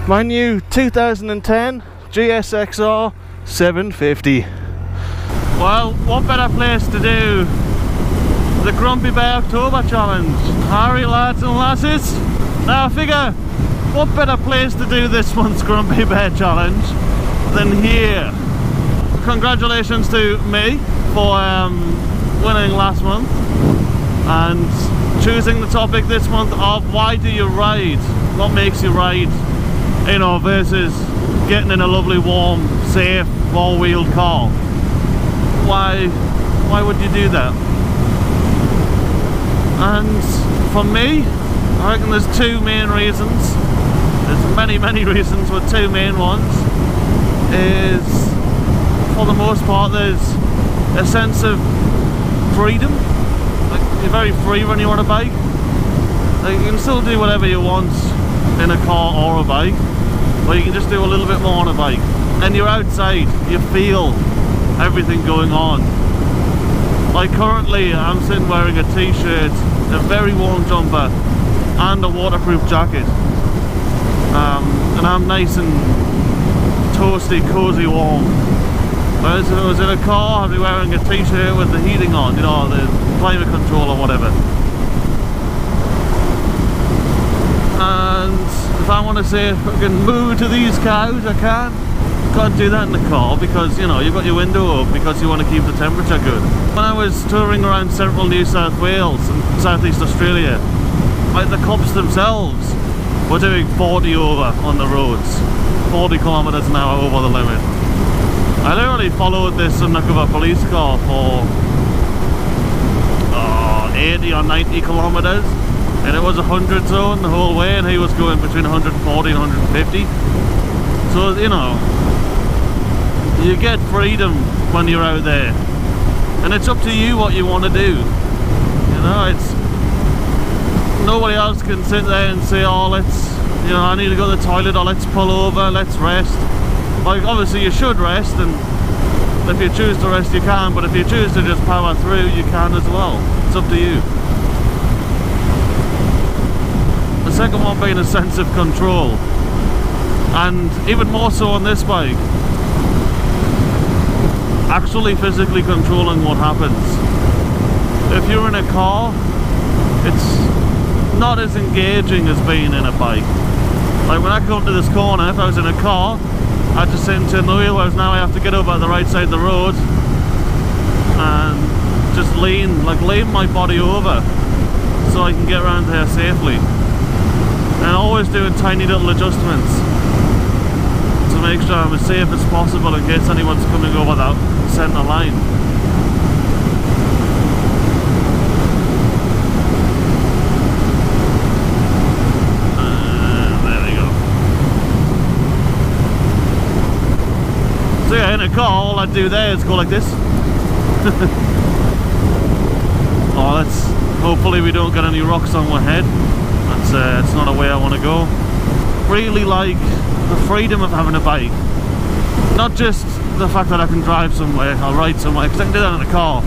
my new 2010 GSXR 750. Well, what better place to do the Grumpy Bear October Challenge? Harry, lads and lasses. Now I figure, what better place to do this month's Grumpy Bear Challenge than here? Congratulations to me for winning last month and choosing the topic this month of why do you ride? What makes you ride? You know, versus getting in a lovely, warm, safe, four-wheeled car. Why would you do that? And for me, I reckon there's two main reasons. There's many reasons, but two main ones is, for the most part, there's a sense of freedom. Like, you're very free when you're on a bike. Like, you can still do whatever you want in a car or a bike, but you can just do a little bit more on a bike. And you're outside, you feel everything going on. Like currently, I'm sitting wearing a t-shirt, a very warm jumper, and a waterproof jacket. And I'm nice and toasty, cozy, warm. Whereas if I was in a car, I'd be wearing a t-shirt with the heating on, you know, the climate control or whatever. And if I want to say fucking moo to these cows, I can't do that in the car because, you know, you've got your window up because you want to keep the temperature good. When I was touring around central New South Wales and southeast Australia, like the cops themselves were doing 40 over on the roads, 40 kilometers an hour over the limit. I literally followed this undercover police car for 80 or 90 kilometers, and it was a 100 zone the whole way, and he was going between 140 and 150. So, you know, you get freedom when you're out there, and it's up to you what you want to do. You know, it's nobody else can sit there and say, oh, let's, you know, I need to go to the toilet, or let's pull over, let's rest. Like, obviously you should rest, and if you choose to rest you can, but if you choose to just power through, you can as well. It's up to you. The second one being a sense of control, and even more so on this bike, actually physically controlling what happens. If you're in a car, it's not as engaging as being in a bike. Like when I come to this corner, if I was in a car, I'd just sit into the wheel, whereas now I have to get over at the right side of the road and just lean my body over so I can get around here safely. And always doing tiny little adjustments to make sure I'm as safe as possible in case anyone's coming over that centre line. There we go. So yeah, in a car, all I do there is go like this. Oh, hopefully we don't get any rocks on my head. It's not a way I want to go. Really like the freedom of having a bike. Not just the fact that I can drive somewhere or ride somewhere, because I can do that in a car,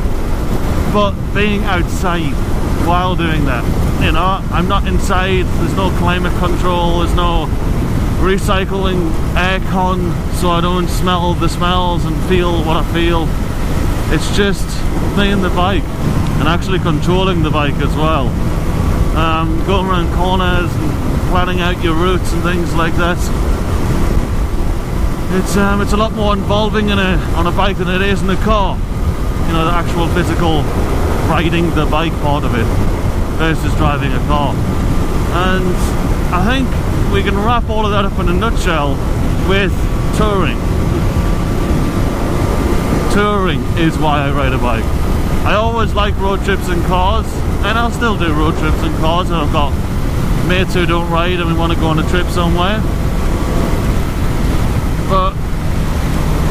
but being outside while doing that. You know, I'm not inside, there's no climate control, there's no recycling aircon so I don't smell the smells and feel what I feel. It's just me and the bike, and actually controlling the bike as well. Going around corners and planning out your routes and things like that. It's a lot more involving on a bike than it is in a car. You know, the actual physical riding the bike part of it versus driving a car. And I think we can wrap all of that up in a nutshell with touring. Touring is why I ride a bike. I always like road trips in cars, and I'll still do road trips in cars, and I've got mates who don't ride and we want to go on a trip somewhere. But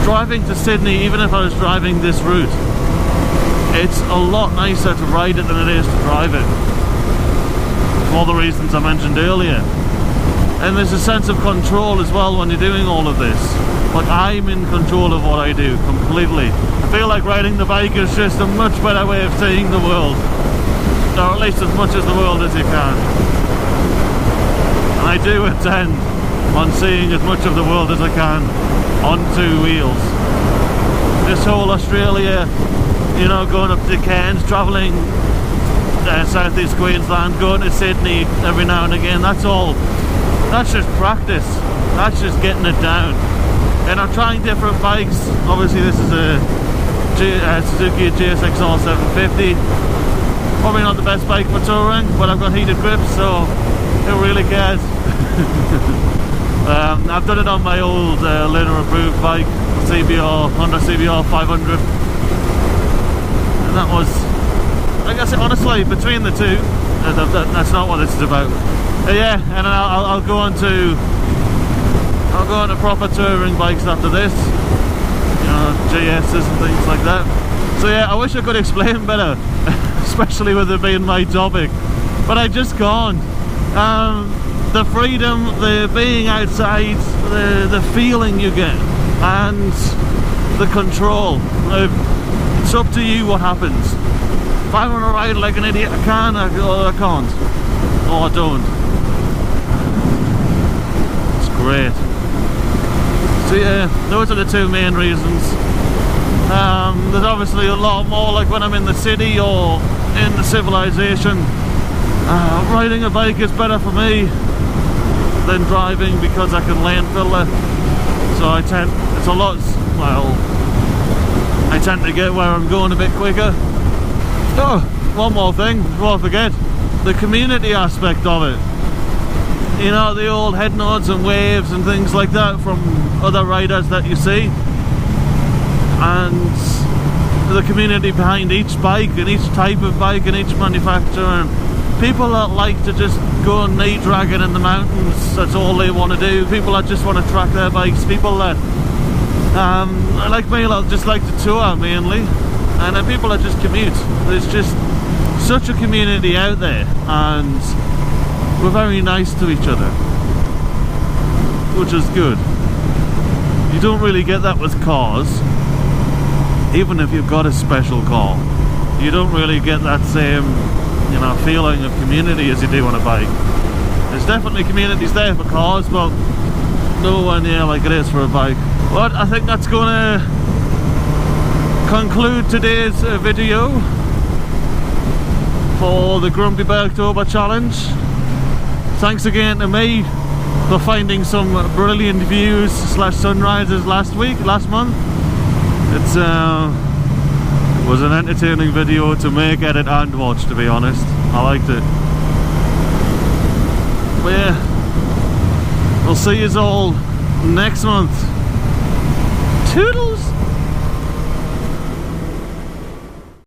driving to Sydney, even if I was driving this route, it's a lot nicer to ride it than it is to drive it, for all the reasons I mentioned earlier. And there's a sense of control as well when you're doing all of this. Like, I'm in control of what I do completely. I feel like riding the bike is just a much better way of seeing the world, or at least as much as the world as you can. And I do intend on seeing as much of the world as I can on two wheels. This whole Australia, you know, going up to Cairns, travelling southeast Queensland, going to Sydney every now and again, that's just practice, that's just getting it down. And I'm trying different bikes. Obviously this is a Suzuki GSX-R 750, probably not the best bike for touring, but I've got heated grips, so who really cares? I've done it on my old Learner approved bike, Honda CBR 500, and that was, I guess, honestly, between the two, that's not what this is about. Yeah, and I'll go on to proper touring bikes after this, you know, GS's and things like that. So yeah, I wish I could explain better, especially with it being my topic, but I just can't. The freedom, the being outside, the feeling you get, and the control. It's up to you what happens. If I want to ride like an idiot, I can, or I can't, or I don't. It's great. So yeah, those are the two main reasons. There's obviously a lot more, like when I'm in the city or in the civilization. Riding a bike is better for me than driving because I can lane filter. So I tend to get where I'm going a bit quicker. Oh, one more thing before I forget, the community aspect of it. You know, the old head nods and waves and things like that from other riders that you see, and the community behind each bike and each type of bike and each manufacturer, and people that like to just go knee dragging in the mountains, that's all they want to do. People that just want to track their bikes, people that like me, that just like to tour mainly, and then people that just commute. There's just such a community out there, and we're very nice to each other, which is good. You don't really get that with cars. Even if you've got a special car, you don't really get that same, you know, feeling of community as you do on a bike. There's definitely communities there for cars, but nowhere near like it is for a bike. But I think that's going to conclude today's video for the Grumpy Biketober Challenge. Thanks again to me for finding some brilliant views / sunrises last month. It was an entertaining video to make, edit and watch, to be honest. I liked it. But yeah, we'll see you all next month. Toodles!